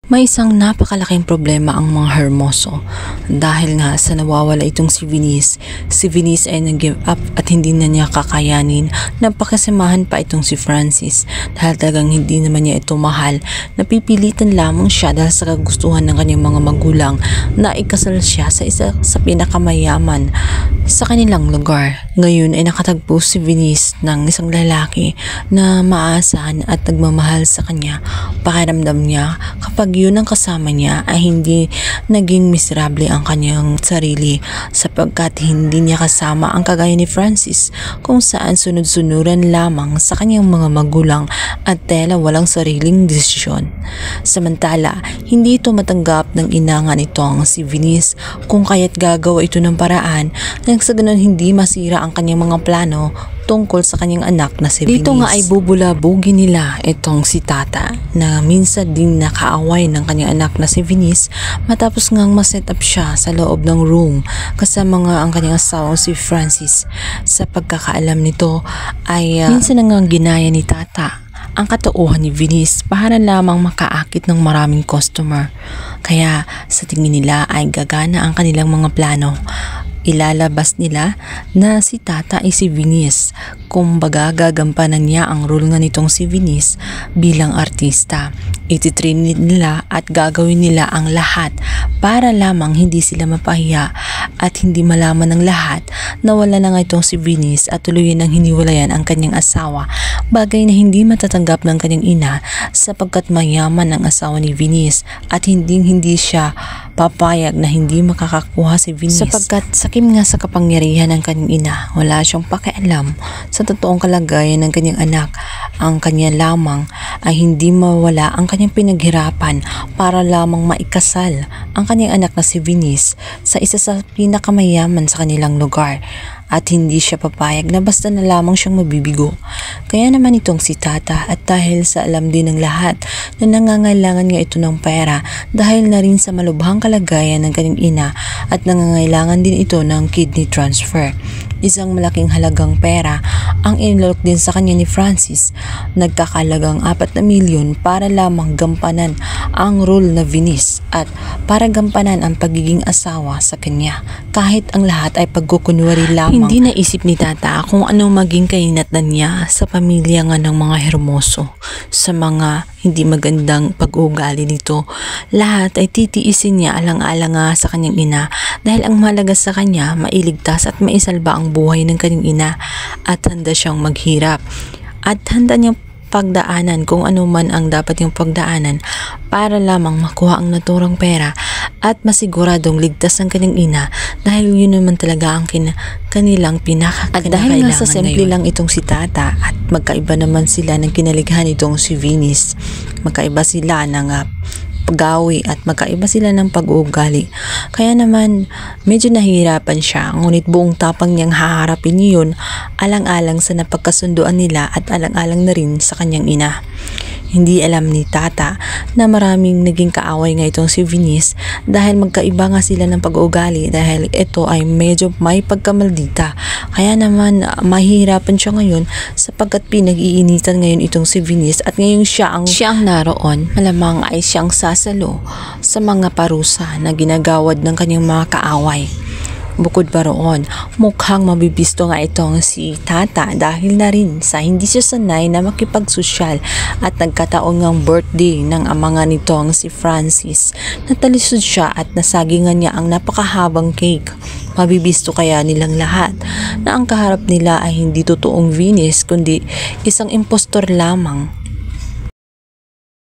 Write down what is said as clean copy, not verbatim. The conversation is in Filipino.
May isang napakalaking problema ang mga Hermoso dahil nga sa nawawala itong si Venice. Si Venice ay nag-give up at hindi na niya kakayanin na pakasamahan pa itong si Francis dahil talagang hindi naman niya ito mahal. Napipilitan lamang siya dahil sa kagustuhan ng kanyang mga magulang na ikasal siya sa isa sa pinakamayaman sa kanilang lugar. Ngayon ay nakatagpo si Venice ng isang lalaki na maasahan at nagmamahal sa kanya. Pakiramdam niya kapag yun ang kasama niya ay hindi naging miserable ang kanyang sarili sapagkat hindi niya kasama ang kagaya ni Francis kung saan sunod-sunuran lamang sa kanyang mga magulang at tela walang sariling desisyon. Samantala, hindi ito matanggap ng inangan nitong si Venice kung kaya't gagawa ito ng paraan nang sa ganun hindi masira ang kanyang mga plano tungkol sa kanyang anak na si Venice. Dito nga ay bubulabugin nila itong si Tata na minsan din nakaaway ng kanyang anak na si Venice matapos ngang ma-set up siya sa loob ng room kasama nga ang kanyang asawang si Francis. Sa pagkakaalam nito ay minsan nang ginaya ni Tata ang katauhan ni Venice para lamang makaakit ng maraming customer. Kaya sa tingin nila ay gagana ang kanilang mga plano. Ilalabas nila na si Tata ay si Venice. Kumbaga gagampanan niya ang role nga nitong si Venice bilang artista. Ititrain nila at gagawin nila ang lahat para lamang hindi sila mapahiya at hindi malaman ng lahat na wala na nga itong si Venice at tuluyan ng hiniwalayan ang kanyang asawa. Bagay na hindi matatanggap ng kanyang ina sapagkat mayaman ang asawa ni Venice at hindi siya papayag na hindi makakakuha si Venice sapagkat sakim nga sa kapangyarihan ng kanyang ina. Wala siyang pakialam sa totoong kalagayan ng kanyang anak. Ang kanya lamang ay hindi mawala ang kanyang pinaghirapan para lamang maikasal ang kanyang anak na si Venice sa isa sa pinakamayaman sa kanilang lugar at hindi siya papayag na basta na lamang siyang mabibigo. Kaya naman itong si Tata at dahil sa alam din ng lahat na nangangailangan nga ito ng pera dahil na rin sa malubhang kalagayan ng kanyang ina at nangangailangan din ito ng kidney transfer. Isang malaking halagang pera ang inilok din sa kanya ni Francis, nagkakalagang 4 na milyon para lamang gampanan ang role na Venice at para gampanan ang pagiging asawa sa kanya kahit ang lahat ay pagkukunwari lamang. Hindi naisip ni Tata kung anong maging kahinatnan niya sa pamilya nga ng mga Hermoso sa mga hindi magandang pag-uugali nito. Lahat ay titiisin niya alang-alang nga sa kanyang ina dahil ang mahalaga sa kanya mailigtas at maisalba ang buhay ng kanyang ina at handa siyang maghirap at handa niyang pagdaanan kung ano man ang dapat niyang pagdaanan para lamang makuha ang naturang pera at masiguradong ligtas ang kanyang ina dahil yun naman talaga ang kanilang pinaka-kinakailangan. At dahil nasa simple lang itong si Tata at magkaiba naman sila ng kinalighan itong si Venice, magkaiba sila ng paggawi at magkaiba sila ng pag-uugali. Kaya naman medyo nahihirapan siya, ngunit buong tapang niyang haharapin yun alang-alang sa napagkasunduan nila at alang-alang na rin sa kanyang ina. Hindi alam ni Tata na maraming naging kaaway nga itong si Venice dahil magkaiba nga sila ng pag-uugali dahil ito ay medyo may pagkamaldita. Kaya naman mahihirapan siya ngayon sapagkat pinag-iinitan ngayon itong si Venice at ngayon siya ang naroon. Malamang ay siyang sasalo sa mga parusa na ginagawad ng kanyang mga kaaway. Bukod pa roon, mukhang mabibisto nga itong si Tata dahil na rin sa hindi siya sanay na makipagsosyal at nagkataon ngang birthday ng ama nga nitong si Francis. Natalisod siya at nasagingan niya ang napakahabang cake. Mabibisto kaya nilang lahat na ang kaharap nila ay hindi totoong Venice kundi isang impostor lamang